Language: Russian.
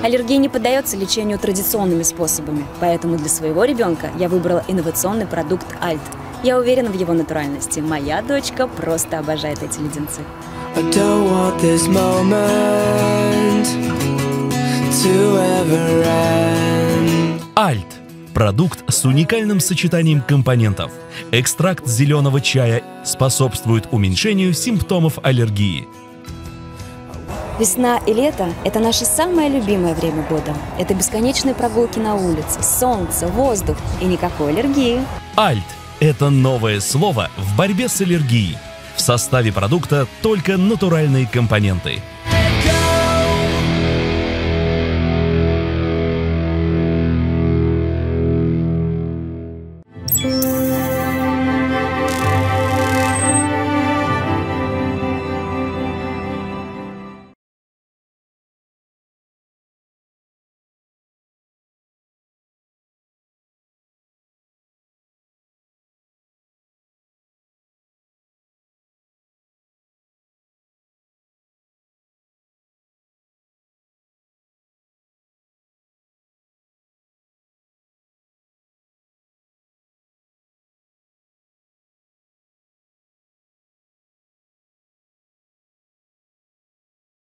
Аллергия не поддается лечению традиционными способами, поэтому для своего ребенка я выбрала инновационный продукт Альт. Я уверена в его натуральности. Моя дочка просто обожает эти леденцы. Альт – продукт с уникальным сочетанием компонентов. Экстракт зеленого чая способствует уменьшению симптомов аллергии. Весна и лето – это наше самое любимое время года. Это бесконечные прогулки на улице, солнце, воздух и никакой аллергии. Альт – это новое слово в борьбе с аллергией. В составе продукта только натуральные компоненты.